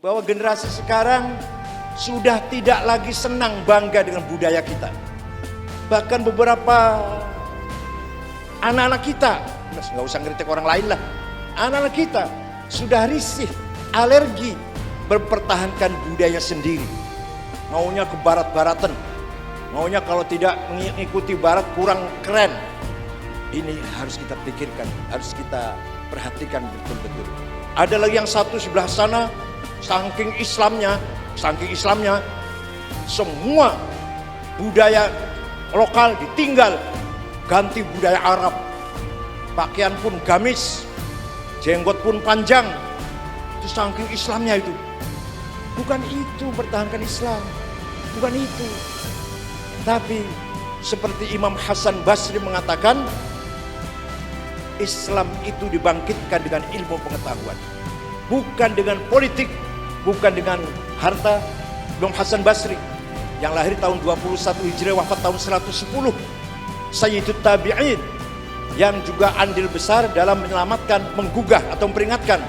bahwa generasi sekarang sudah tidak lagi senang bangga dengan budaya kita. Bahkan beberapa anak-anak kita, nggak usah ngeritik orang lain lah, anak-anak kita sudah risih, alergi mempertahankan budaya sendiri. Maunya ke barat-baratan, maunya kalau tidak mengikuti barat kurang keren. Ini harus kita pikirkan, harus kita perhatikan betul-betul. Ada lagi yang satu sebelah sana, saking Islamnya, semua budaya lokal ditinggal, ganti budaya Arab. Pakaian pun gamis, jenggot pun panjang. Itu saking Islamnya itu. Bukan itu mempertahankan Islam, bukan itu. Tapi seperti Imam Hasan Basri mengatakan, Islam itu dibangkitkan dengan ilmu pengetahuan, bukan dengan politik, bukan dengan harta. Imam Hasan Basri yang lahir tahun 21 Hijriah, wafat tahun 110, Sayyidut Tabi'in, yang juga andil besar dalam menyelamatkan, menggugah atau memperingatkan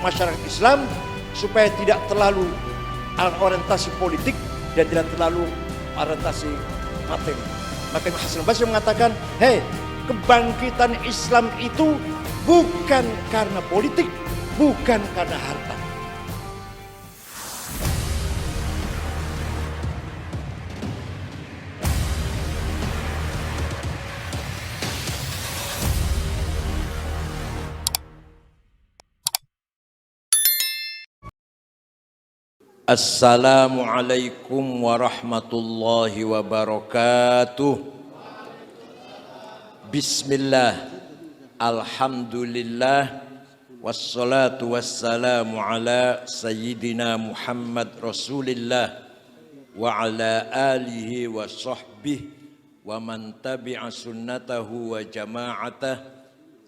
masyarakat Islam supaya tidak terlalu orientasi politik dan tidak terlalu orientasi materi. Maka Imam Hasan Basri mengatakan, hei, kebangkitan Islam itu bukan karena politik, bukan karena harta. Assalamualaikum warahmatullahi wabarakatuh. Bismillah, alhamdulillah, wassalatu wassalamu ala sayyidina Muhammad Rasulillah wa ala alihi wa sahbihi wa man tabi'a sunnatahu wa jama'atah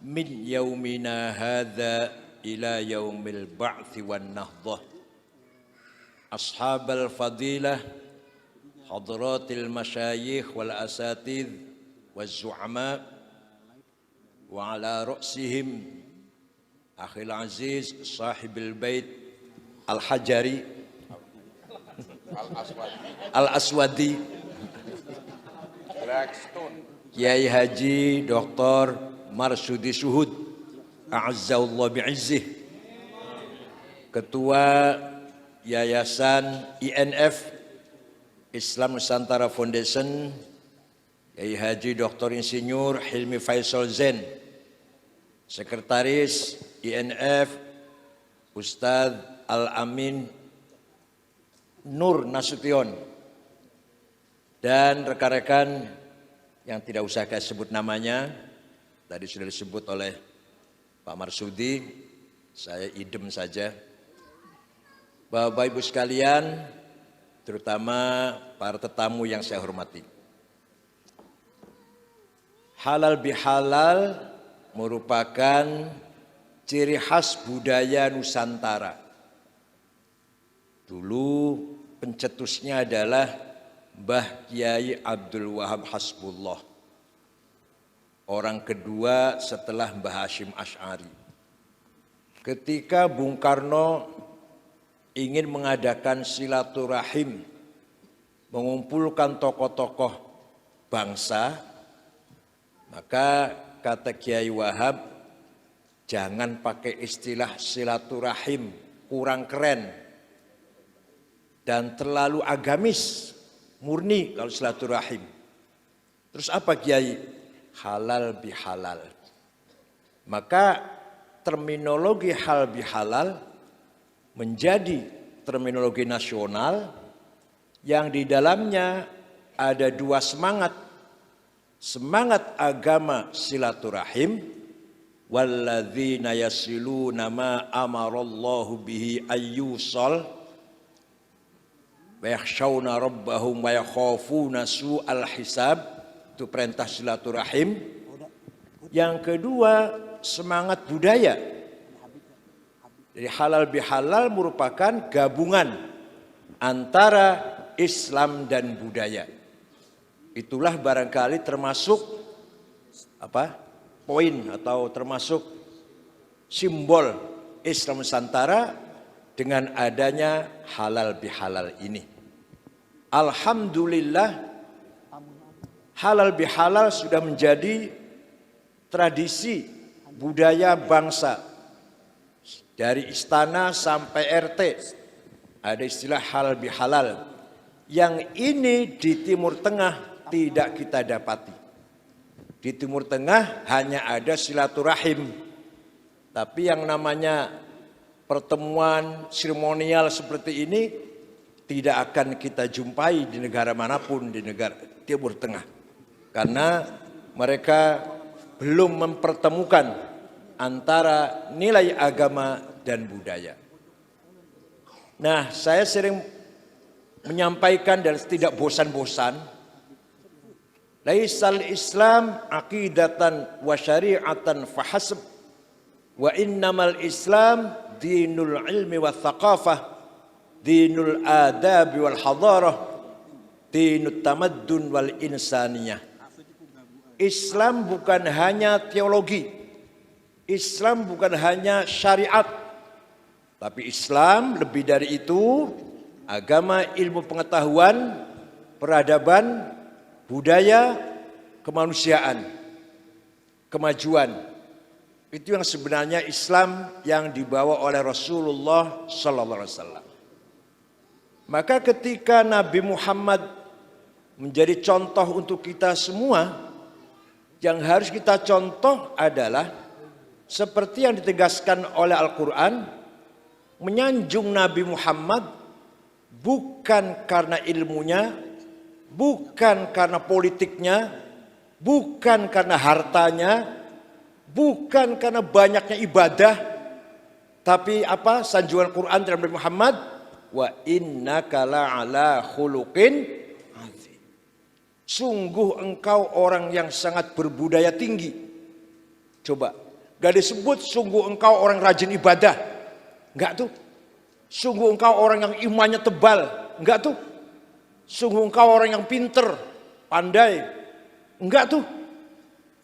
min yaumina hadha ila yaumil ba'thi wan nahdah. Ashabal fadilah, hadratil masyayikh wal asatidh wal zu'ama, wa ala ra'sihim akhil aziz sahibil bait al-hajari al-aswadi Kiai Haji Dr. Marsudi Suhud a'azzallahu bi'izzih, Ketua Yayasan INF Islam Nusantara Foundation, Kiai Haji Dr. Insinyur Hilmi Faisal Zain, Sekretaris INF Ustadz Al-Amin Nur Nasution, dan rekan-rekan yang tidak usah saya sebut namanya, tadi sudah disebut oleh Pak Marsudi, saya idem saja. Bapak Ibu sekalian, terutama para tetamu yang saya hormati. Halal bihalal merupakan ciri khas budaya Nusantara. Dulu pencetusnya adalah Mbah Kiai Abdul Wahab Hasbullah, orang kedua setelah Mbah Hashim Asy'ari. Ketika Bung Karno ingin mengadakan silaturahim, mengumpulkan tokoh-tokoh bangsa, maka kata Kiai Wahab, jangan pakai istilah silaturahim, kurang keren dan terlalu agamis, murni kalau silaturahim. Terus apa Kiai? Halal bihalal. Maka terminologi halal bihalal menjadi terminologi nasional yang di dalamnya ada dua semangat. Semangat agama silaturahim, walladzina yasiluna ma amarallahu bihi ayyusal wa yakhshawna rabbahum wa yakhafuna su'al hisab, itu perintah silaturahim. Yang kedua semangat budaya. Jadi halal bihalal merupakan gabungan antara Islam dan budaya. Itulah barangkali termasuk poin atau termasuk simbol Islam Nusantara dengan adanya halal bihalal ini. Alhamdulillah, halal bihalal sudah menjadi tradisi budaya bangsa. Dari istana sampai RT ada istilah halal bihalal. Yang ini di Timur Tengah tidak kita dapati. Di Timur Tengah hanya ada silaturahim. Tapi yang namanya pertemuan seremonial seperti ini tidak akan kita jumpai di negara manapun di negara Timur Tengah. Karena mereka belum mempertemukan antara nilai agama dan budaya. Nah, saya sering menyampaikan dan tidak bosan-bosan, laisal Islam aqidatan wa syari'atan fahasb wa innamal Islam dinul ilmi wa thaqafah dinul adabi wal hadarah dinut tamaddun wal insaniyah. Islam bukan hanya teologi, Islam bukan hanya syariat, tapi Islam lebih dari itu, agama ilmu pengetahuan, peradaban, budaya, kemanusiaan, kemajuan. Itu yang sebenarnya Islam yang dibawa oleh Rasulullah sallallahu alaihi wasallam. Maka ketika Nabi Muhammad menjadi contoh untuk kita semua, yang harus kita contoh adalah seperti yang ditegaskan oleh Al-Quran, menyanjung Nabi Muhammad bukan karena ilmunya, bukan karena politiknya, bukan karena hartanya, bukan karena banyaknya ibadah, tapi apa sanjungan Quran dalam Nabi Muhammad, wa innaka la'ala khuluqin azim. Sungguh engkau orang yang sangat berbudaya tinggi. Coba, gak disebut sungguh engkau orang rajin ibadah, enggak tuh. Sungguh engkau orang yang imannya tebal, enggak tuh. Sungguh engkau orang yang pinter, pandai, enggak tuh.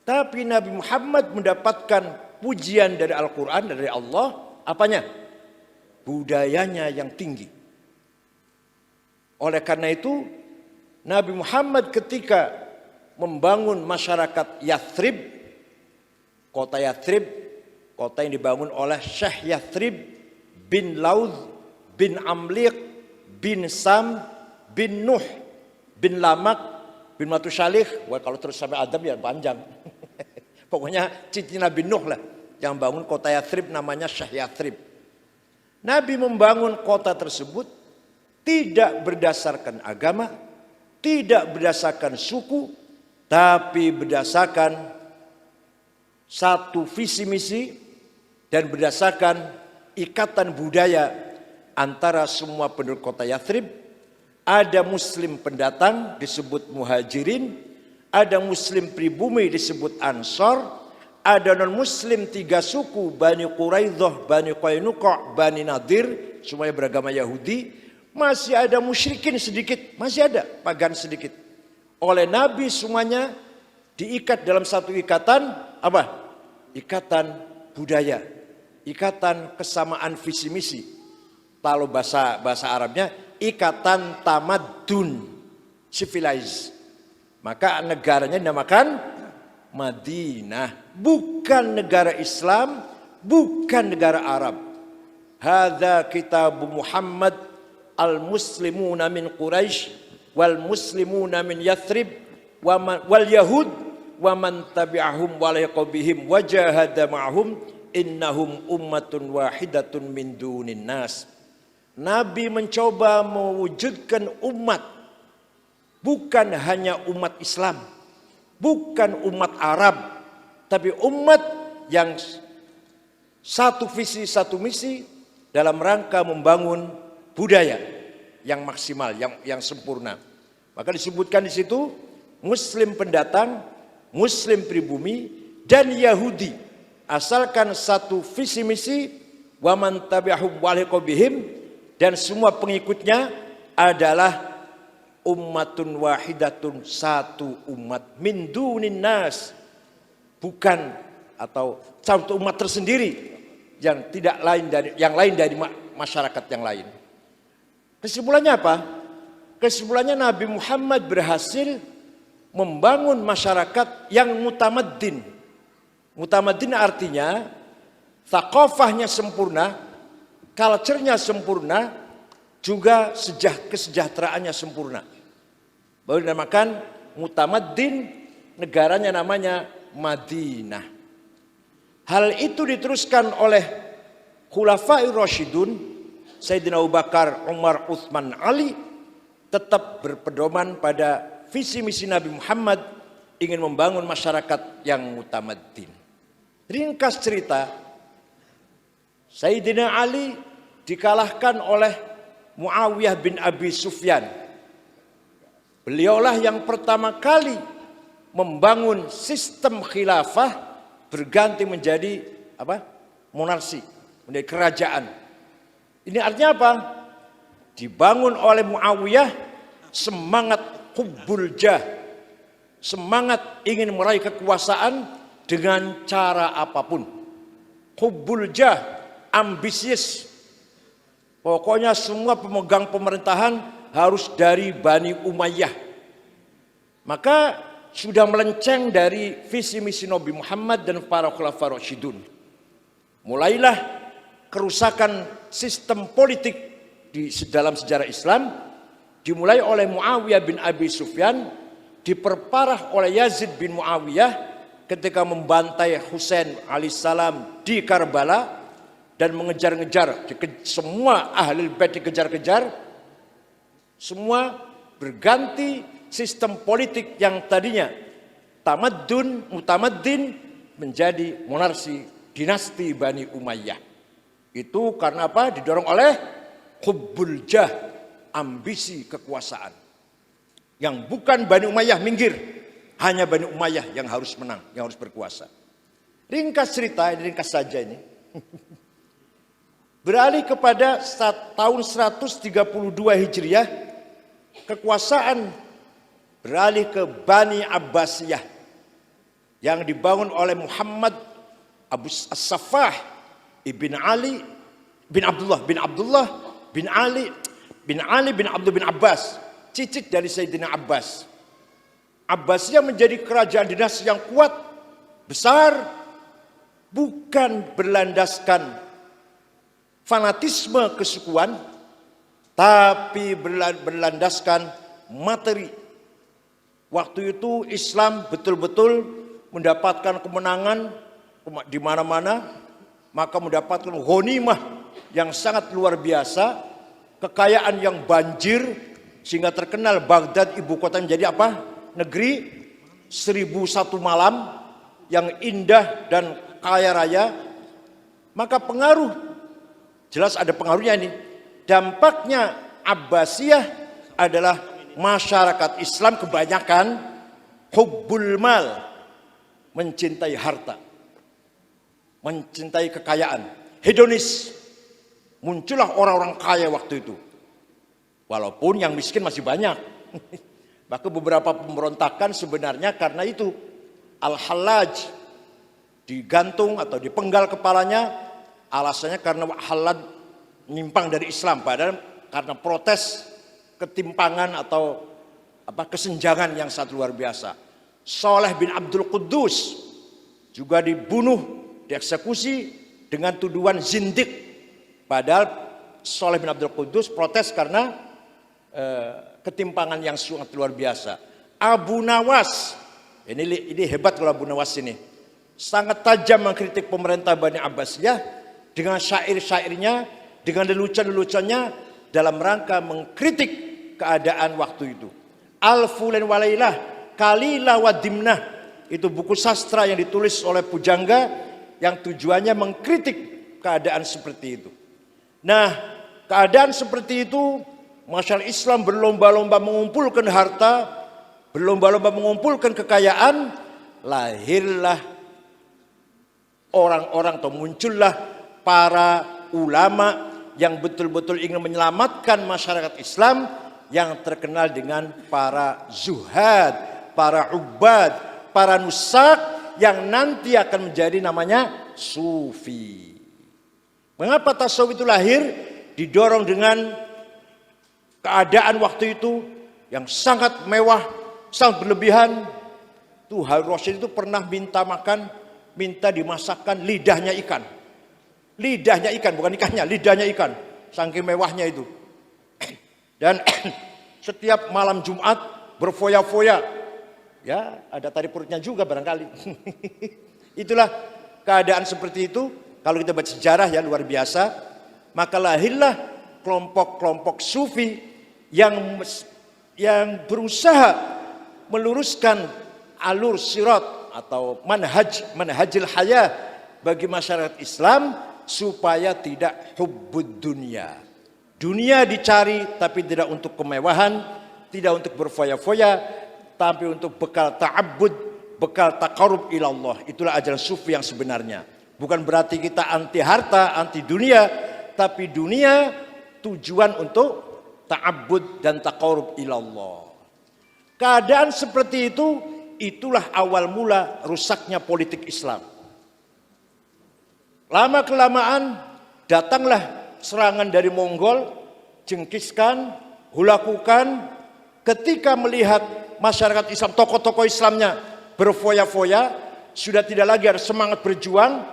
Tapi Nabi Muhammad mendapatkan pujian dari Al-Quran, dari Allah, apanya? Budayanya yang tinggi. Oleh karena itu, Nabi Muhammad ketika membangun masyarakat Yathrib, kota Yathrib, kota yang dibangun oleh Syekh Yathrib bin Laud bin Amliq bin Sam bin Nuh bin Lamak bin Matusyalih. Wah, kalau terus sampai Adam ya panjang. Pokoknya cici Nabi Nuh lah yang bangun kota Yathrib, namanya Syekh Yathrib. Nabi membangun kota tersebut tidak berdasarkan agama, tidak berdasarkan suku, tapi berdasarkan satu visi misi dan berdasarkan ikatan budaya antara semua penduduk kota Yathrib. Ada muslim pendatang disebut muhajirin, ada muslim pribumi disebut ansor, ada non muslim 3 suku, Bani Quraidah, Bani Qainuqa, Bani Nadir, semuanya beragama Yahudi. Masih ada musyrikin sedikit, masih ada pagan sedikit. Oleh Nabi semuanya diikat dalam satu ikatan apa? Ikatan budaya, ikatan kesamaan visi misi. Kalau bahasa Arabnya ikatan tamadun, civilize. Maka negaranya dinamakan Madinah, bukan negara Islam, bukan negara Arab. Hadza kitabu Muhammad al-muslimuna min Quraisy wal muslimuna min Yathrib wal yahud wa man tabi'ahum wa laqabihim wa jahada ma'hum innahum ummatun wahidatun min dunin nas. Nabi mencoba mewujudkan umat, bukan hanya umat Islam, bukan umat Arab, tapi umat yang satu visi satu misi dalam rangka membangun budaya yang maksimal, yang sempurna. Maka disebutkan di situ muslim pendatang, muslim pribumi dan Yahudi. Asalkan satu visi misi, wa man tabi'ahum wa liqabihim, dan semua pengikutnya adalah ummatun wahidatun, satu umat min dunin nas, bukan atau satu umat tersendiri yang tidak lain dari masyarakat yang lain. Kesimpulannya apa? Kesimpulannya Nabi Muhammad berhasil membangun masyarakat yang mutamaddin. Mutamaddin artinya thaqafahnya sempurna, culture-nya sempurna, juga kesejahteraannya sempurna. Baru dinamakan mutamaddin, negaranya namanya Madinah. Hal itu diteruskan oleh Khulafaur Rasyidun, Sayyidina Abu Bakar, Umar, Utsman, Ali, tetap berpedoman pada visi misi Nabi Muhammad ingin membangun masyarakat yang mutamaddin. Ringkas cerita, Sayyidina Ali dikalahkan oleh Muawiyah bin Abi Sufyan. Beliaulah yang pertama kali membangun sistem khilafah berganti menjadi monarki, menjadi kerajaan. Ini artinya apa? Dibangun oleh Muawiyah semangat hubbul jah, semangat ingin meraih kekuasaan dengan cara apapun. Hubbul jah, ambisius. Pokoknya semua pemegang pemerintahan harus dari Bani Umayyah. Maka sudah melenceng dari visi misi Nabi Muhammad dan para khulafaur rasyidun. Mulailah kerusakan sistem politik di dalam sejarah Islam, dimulai oleh Muawiyah bin Abi Sufyan, diperparah oleh Yazid bin Muawiyah ketika membantai Husain alaihissalam di Karbala dan mengejar-ngejar, semua ahli bait dikejar-kejar, semua berganti sistem politik yang tadinya mutamaddin menjadi monarki dinasti Bani Umayyah. Itu karena apa? Didorong oleh hubbul jah, ambisi kekuasaan. Yang bukan Bani Umayyah minggir, hanya Bani Umayyah yang harus menang, yang harus berkuasa. Ringkas cerita, ini ringkas saja ini. Beralih kepada tahun 132 Hijriah, kekuasaan beralih ke Bani Abbasiyah yang dibangun oleh Muhammad Abu As-Saffah ibn Ali bin Abdullah bin Ali bin Abdul bin Abbas, cicit dari Sayyidina Abbas. Abbasiyah menjadi kerajaan dinasti yang kuat, besar, bukan berlandaskan fanatisme kesukuan, tapi berlandaskan materi. Waktu itu Islam betul-betul mendapatkan kemenangan di mana-mana, maka mendapatkan ghanimah yang sangat luar biasa, kekayaan yang banjir, sehingga terkenal Baghdad ibu kota menjadi apa? Negeri 1001 malam yang indah dan kaya raya. Maka pengaruh, jelas ada pengaruhnya ini. Dampaknya Abbasiyah adalah masyarakat Islam kebanyakan hubbul mal, mencintai harta, mencintai kekayaan, hedonis. Muncullah orang-orang kaya waktu itu. Walaupun yang miskin masih banyak. Bahkan beberapa pemberontakan sebenarnya karena itu. Al-Hallaj digantung atau dipenggal kepalanya, alasannya karena Hallaj menyimpang dari Islam, padahal karena protes ketimpangan atau kesenjangan yang sangat luar biasa. Saleh bin Abdul Quddus juga dibunuh, dieksekusi dengan tuduhan zindik. Padahal Saleh bin Abdul Quddus protes karena ketimpangan yang sangat luar biasa. Abu Nawas, ini hebat kalau Abu Nawas ini, sangat tajam mengkritik pemerintah Bani Abbasiyah dengan syair-syairnya, dengan lelucon-leluconnya dalam rangka mengkritik keadaan waktu itu. Al-Fulan Walailah, Kalilah wa Dimnah, itu buku sastra yang ditulis oleh pujangga yang tujuannya mengkritik keadaan seperti itu. Nah, keadaan seperti itu, masyarakat Islam berlomba-lomba mengumpulkan harta, berlomba-lomba mengumpulkan kekayaan, lahirlah orang-orang atau muncullah para ulama yang betul-betul ingin menyelamatkan masyarakat Islam yang terkenal dengan para zuhad, para ubad, para nusak yang nanti akan menjadi namanya sufi. Mengapa tasawuf itu lahir? didorong dengan keadaan waktu itu yang sangat mewah, sangat berlebihan. Tuh Harun Rasid itu pernah minta makan, minta dimasakkan lidahnya ikan. Lidahnya ikan, bukan ikannya, lidahnya ikan. Saking mewahnya itu. Dan setiap malam Jumat berfoya-foya. Ya, ada tari perutnya juga barangkali. Itulah keadaan seperti itu. Kalau kita baca sejarah ya luar biasa. Maka lahirlah kelompok-kelompok sufi yang berusaha meluruskan alur sirat atau manhajil hayah bagi masyarakat Islam supaya tidak hubbud dunia. Dunia dicari tapi tidak untuk kemewahan, tidak untuk berfoya-foya, tapi untuk bekal ta'abbud, bekal taqarrub ilallah. Itulah ajaran sufi yang sebenarnya. Bukan berarti kita anti harta, anti dunia, tapi dunia tujuan untuk ta'abbud dan taqarrub ilallah. Keadaan seperti itu, itulah awal mula rusaknya politik Islam. Lama kelamaan datanglah serangan dari Mongol, Jengkiskan, Hulakukan. Ketika melihat masyarakat Islam, tokoh-tokoh Islamnya berfoya-foya, sudah tidak lagi ada semangat berjuang,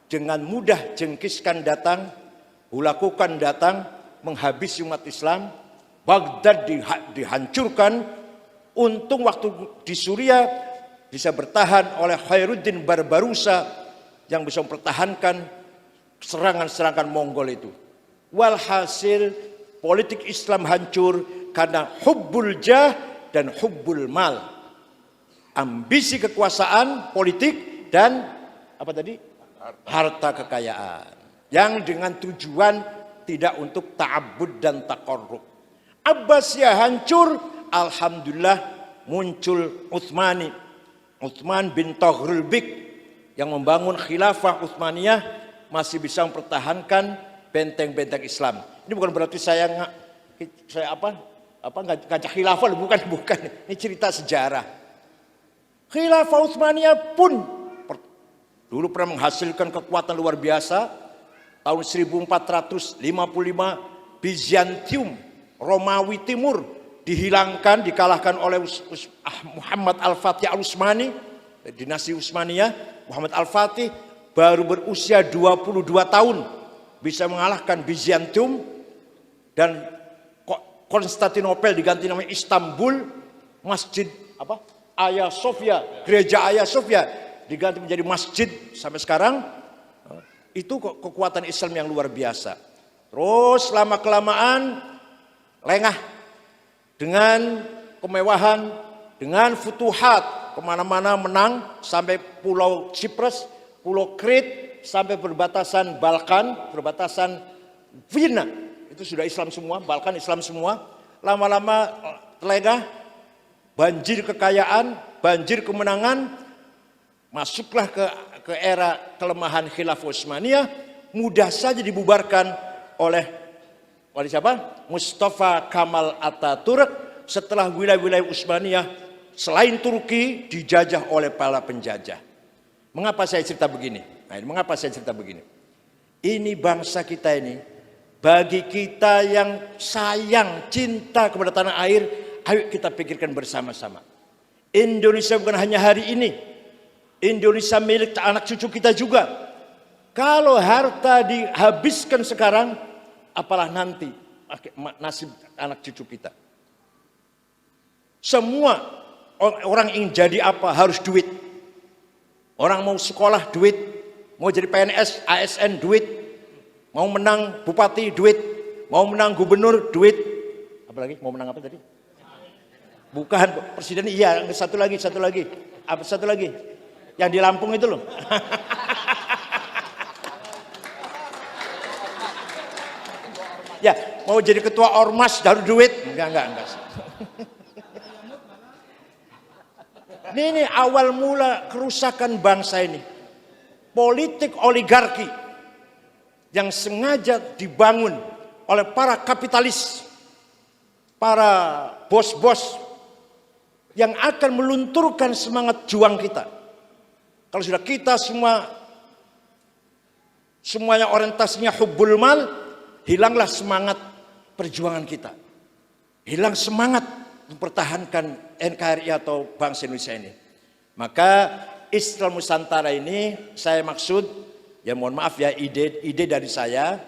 dengan mudah Jengkiskan datang, Hulakukan datang, menghabisi umat Islam. Baghdad dihancurkan. Untung waktu di Suriah bisa bertahan oleh Khairuddin Barbarossa yang bisa mempertahankan serangan-serangan Mongol itu. Walhasil politik Islam hancur karena hubbul jah dan hubbul mal. Ambisi kekuasaan politik dan apa tadi? Harta kekayaan. Yang dengan tujuan tidak untuk ta'abbud dan taqarrub. Abbasiyah hancur, alhamdulillah muncul Utsman bin Taghrul Bik yang membangun khilafah Utsmaniyah, masih bisa mempertahankan benteng-benteng Islam. Ini bukan berarti saya ngajak khilafah, bukan. Ini cerita sejarah. Khilafah Utsmaniyah pun dulu pernah menghasilkan kekuatan luar biasa. Tahun 1455 Bizantium, Romawi Timur dihilangkan, dikalahkan oleh Muhammad Al-Fatih Al-Utsmani, dinasti Utsmaniyah. Muhammad Al-Fatih baru berusia 22 tahun bisa mengalahkan Bizantium, dan Konstantinopel diganti namanya Istanbul. Masjid Hagia Sophia, gereja Hagia Sophia diganti menjadi masjid sampai sekarang. Itu kekuatan Islam yang luar biasa. Terus lama kelamaan lengah dengan kemewahan, dengan futuhat, kemana-mana menang sampai pulau Cyprus, pulau Crete, sampai perbatasan Balkan, perbatasan Vienna. Itu sudah Islam semua, Balkan Islam semua. Lama-lama lengah, banjir kekayaan, banjir kemenangan, masuklah ke era kelemahan Khilafah Utsmaniyah, mudah saja dibubarkan oleh siapa? Mustafa Kamal Ataturk setelah wilayah-wilayah Utsmaniyah selain Turki dijajah oleh para penjajah. Mengapa saya cerita begini? Ini bangsa kita ini, bagi kita yang sayang, cinta kepada tanah air, ayo kita pikirkan bersama-sama. Indonesia bukan hanya hari ini. Indonesia milik anak cucu kita juga. Kalau harta dihabiskan sekarang, apalah nanti nasib anak cucu kita. Semua orang ingin jadi apa harus duit. Orang mau sekolah duit, mau jadi PNS, ASN duit, mau menang bupati duit, mau menang gubernur duit. Apalagi mau menang apa tadi? Bukan presiden, iya. Satu lagi. Apa satu lagi? Yang di Lampung itu loh. Ya, mau jadi ketua ormas harus duit. Enggak. Ini awal mula kerusakan bangsa ini. Politik oligarki yang sengaja dibangun oleh para kapitalis, para bos-bos yang akan melunturkan semangat juang kita. Kalau sudah kita semuanya orientasinya hubbul mal, hilanglah semangat perjuangan kita. Hilang semangat mempertahankan NKRI atau bangsa Indonesia ini. Maka Islam Nusantara ini saya maksud, ya mohon maaf ya, ide dari saya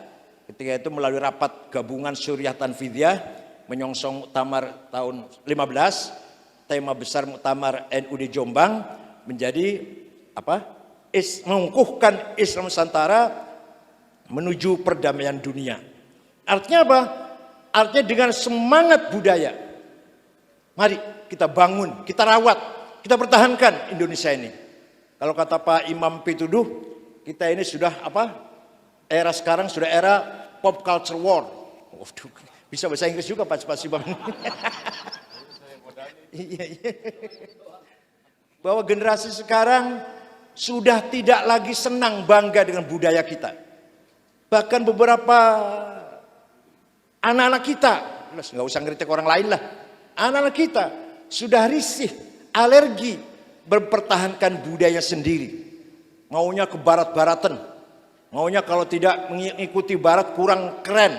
ketika itu melalui rapat gabungan Suriah Tanfidiyah menyongsong muktamar tahun 15, tema besar muktamar NU di Jombang menjadi apa? Mengukuhkan Islam Nusantara menuju perdamaian dunia. Artinya apa? Artinya dengan semangat budaya. Mari kita bangun, kita rawat, kita pertahankan Indonesia ini. Kalau kata Pak Imam Pituduh, kita ini sudah apa? Era sekarang sudah era pop culture war. Bisa bahasa Inggris juga Pak Imam. Bahwa generasi sekarang sudah tidak lagi senang bangga dengan budaya kita. Bahkan beberapa anak-anak kita, nggak usah ngeritik orang lain lah, anak-anak kita sudah risih, alergi mempertahankan budaya sendiri. Maunya ke barat-baratan, maunya kalau tidak mengikuti barat kurang keren.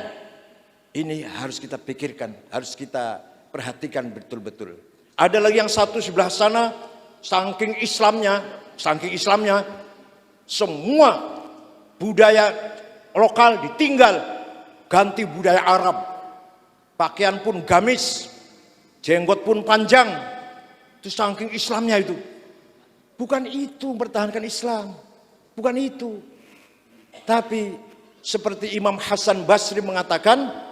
Ini harus kita pikirkan, harus kita perhatikan betul-betul. Ada lagi yang satu sebelah sana, saking Islamnya semua budaya lokal ditinggal, ganti budaya Arab. Pakaian pun gamis, jenggot pun panjang. Itu saking Islamnya itu. Bukan itu mempertahankan Islam, bukan itu. Tapi seperti Imam Hasan Basri mengatakan,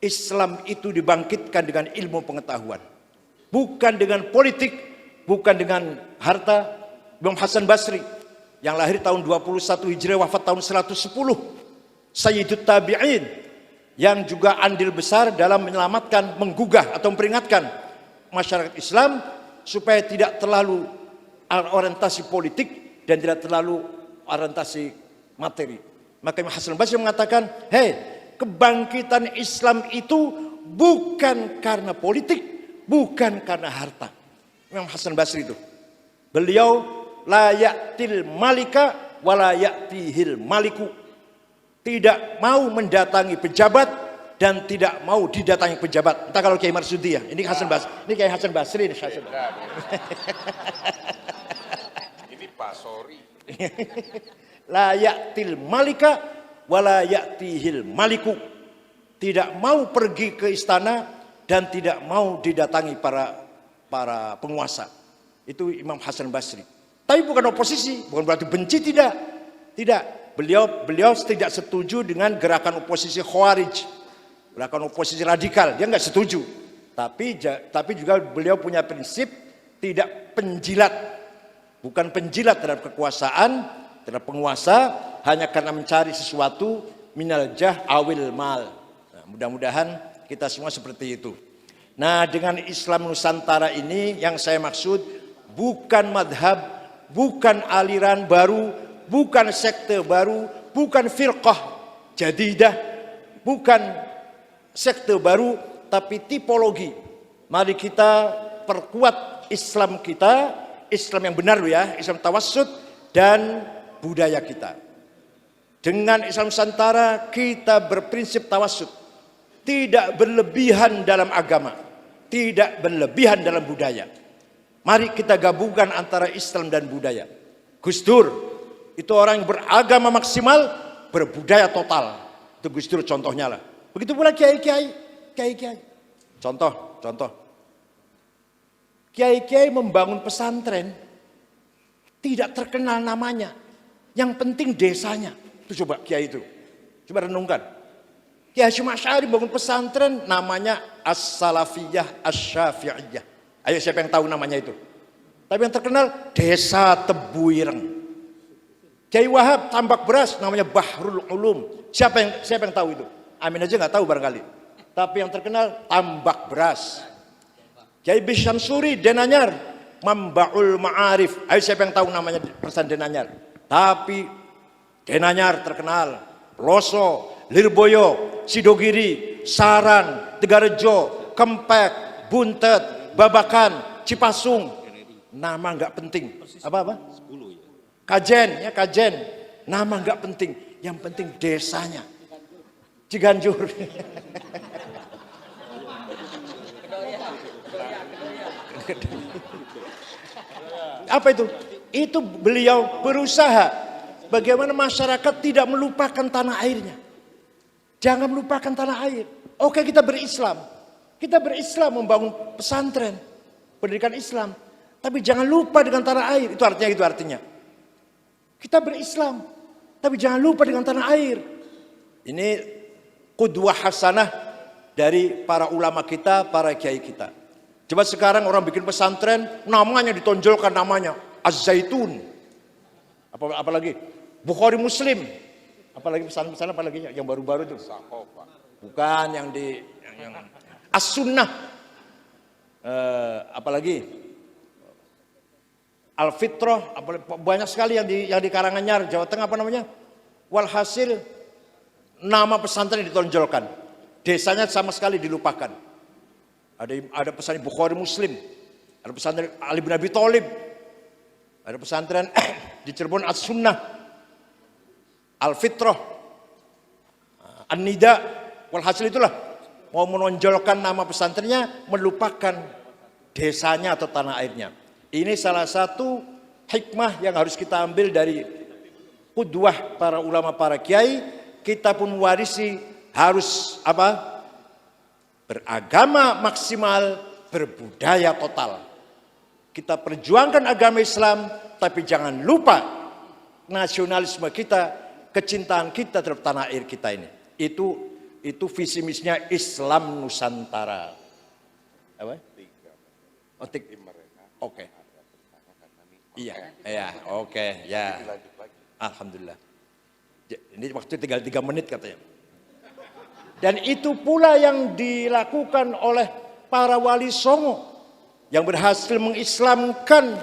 Islam itu dibangkitkan dengan ilmu pengetahuan, bukan dengan politik, bukan dengan harta. Imam Hasan Basri yang lahir tahun 21 Hijriah, wafat tahun 110, Sayyidut Tabi'in, yang juga andil besar dalam menyelamatkan, menggugah atau memperingatkan masyarakat Islam supaya tidak terlalu orientasi politik dan tidak terlalu orientasi materi. Maka Imam Hasan Basri mengatakan, kebangkitan Islam itu bukan karena politik, bukan karena harta. Imam Hasan Basri itu, beliau la ya'til malika wa la ya'tihil maliku, tidak mau mendatangi pejabat dan tidak mau didatangi pejabat. Entah kalau Kiai Marsudi ya, ini Hasan Basri, ini Kiai Hasan Basri ini. Ini Pak Sori. La ya'til malika wa la ya'tihil maliku, tidak mau pergi ke istana dan tidak mau didatangi para penguasa. Itu Imam Hasan Basri. Tapi bukan oposisi, bukan berarti benci, tidak. Beliau tidak setuju dengan gerakan oposisi Khawarij, gerakan oposisi radikal. Dia nggak setuju. Tapi juga beliau punya prinsip tidak penjilat, bukan penjilat terhadap kekuasaan, terhadap penguasa hanya karena mencari sesuatu minal jah awil mal. Nah, mudah-mudahan kita semua seperti itu. Nah, dengan Islam Nusantara ini yang saya maksud bukan madhab, bukan aliran baru, bukan sekte baru, bukan firqah jadidah, bukan sekte baru, tapi tipologi. Mari kita perkuat Islam kita, Islam yang benar ya, Islam tawassut dan budaya kita. Dengan Islam Nusantara kita berprinsip tawassut, tidak berlebihan dalam agama, tidak berlebihan dalam budaya. Mari kita gabungkan antara Islam dan budaya. Gus Dur itu orang yang beragama maksimal, berbudaya total. Itu Gus Dur contohnya lah. Begitu pula kiai-kiai. Contoh. Kiai-kiai membangun pesantren tidak terkenal namanya. Yang penting desanya. Itu coba kiai itu. Coba renungkan. Kiai Hasyim Asy'ari bangun pesantren namanya As-Salafiyah Asy-Syafi'iyah. Ayo siapa yang tahu namanya itu? Tapi yang terkenal Desa Tebuireng. Kiai Wahab tambak beras namanya Bahrul Ulum. Siapa yang tahu itu? Amin aja nggak tahu barangkali. Tapi yang terkenal tambak beras. Kiai Bisyamsuri Denanyar Mambaul Ma'arif. Ayo siapa yang tahu namanya pesantren Denanyar? Tapi Denanyar terkenal. Loso, Lirboyo, Sidogiri, Saran, Tegarejo, Kempek, Buntet, Babakan, Cipasung, nama nggak penting. Apa? Kajen, nama nggak penting. Yang penting desanya. Ciganjur. Apa itu? Itu beliau berusaha bagaimana masyarakat tidak melupakan tanah airnya. Jangan melupakan tanah air. Oke, kita berislam. Kita berislam membangun pesantren, pendidikan Islam. Tapi jangan lupa dengan tanah air. Itu artinya. Kita berislam, tapi jangan lupa dengan tanah air. Ini qudwah hasanah dari para ulama kita, para kiai kita. Coba sekarang orang bikin pesantren, namanya ditonjolkan namanya Az-Zaitun. Apalagi Bukhari Muslim. Apalagi pesantren apalagi yang baru-baru itu. Bukan yang di yang As-Sunnah. Apalagi Al-Fitrah, banyak sekali yang di Karanganyar, Jawa Tengah apa namanya? Walhasil nama pesantren ditonjolkan. Desanya sama sekali dilupakan. Ada pesantren Bukhari Muslim, ada pesantren Ali bin Abi Thalib, ada pesantren di Cirebon As-Sunnah, Al-Fitrah, An-Nida. Walhasil itulah mau menonjolkan nama pesantrennya, melupakan desanya atau tanah airnya. Ini salah satu hikmah yang harus kita ambil dari qudwah para ulama, para kiai. Kita pun warisi harus apa? Beragama maksimal, berbudaya total. Kita perjuangkan agama Islam, tapi jangan lupa nasionalisme kita, kecintaan kita terhadap tanah air kita ini. Itu visi misinya Islam Nusantara. Apa? Oke. Iya, oke, ya. Alhamdulillah. Ini waktu tinggal 3 menit katanya. Dan itu pula yang dilakukan oleh para wali songo yang berhasil mengislamkan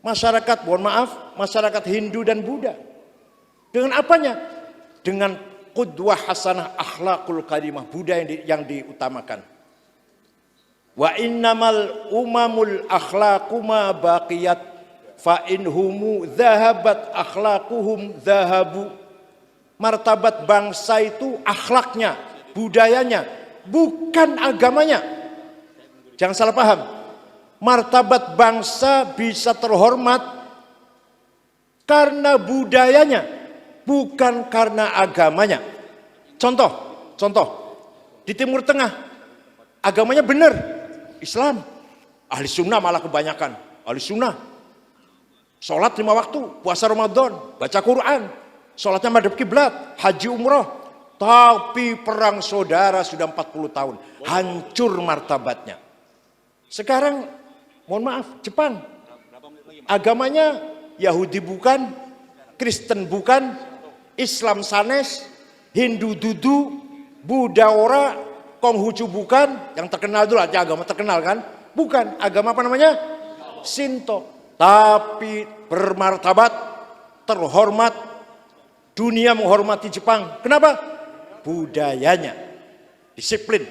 masyarakat, mohon maaf, masyarakat Hindu dan Buddha. Dengan apanya? Dengan qudwah hasanah akhlakul karimah Buddha yang diutamakan. Wa innamal umamul akhlaquma baqiyat fa inhumu dhahabat akhlaquhum dhahabu. Martabat bangsa itu akhlaknya, budayanya, bukan agamanya. Jangan salah paham. Martabat bangsa bisa terhormat karena budayanya, bukan karena agamanya. Contoh di Timur Tengah agamanya benar, Islam. Ahli sunnah malah kebanyakan. Ahli sunnah. Sholat 5 waktu, puasa Ramadan, baca Quran. Sholatnya madhab kiblat, haji umroh. Tapi perang saudara sudah 40 tahun. Hancur martabatnya. Sekarang, mohon maaf, Jepang. Agamanya Yahudi bukan, Kristen bukan, Islam sanes, Hindu dudu, Buddha ora, Konghucu bukan, yang terkenal dulu aja agama terkenal kan? Bukan, agama apa namanya? Shinto. Tapi bermartabat, terhormat, dunia menghormati Jepang. Kenapa? Budayanya, disiplin,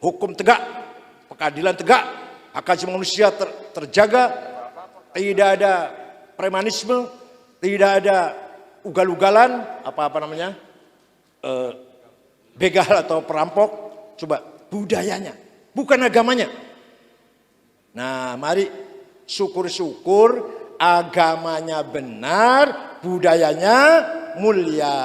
hukum tegak, pengadilan tegak, hak asasi manusia terjaga, tidak ada premanisme, tidak ada ugal-ugalan, apa namanya? Begal atau perampok. Coba budayanya, bukan agamanya. Nah, mari syukur-syukur agamanya benar, budayanya mulia.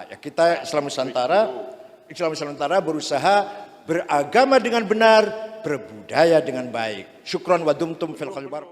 Ya, kita Islam Nusantara berusaha beragama dengan benar, berbudaya dengan baik. Syukran wa dumtum fil khair.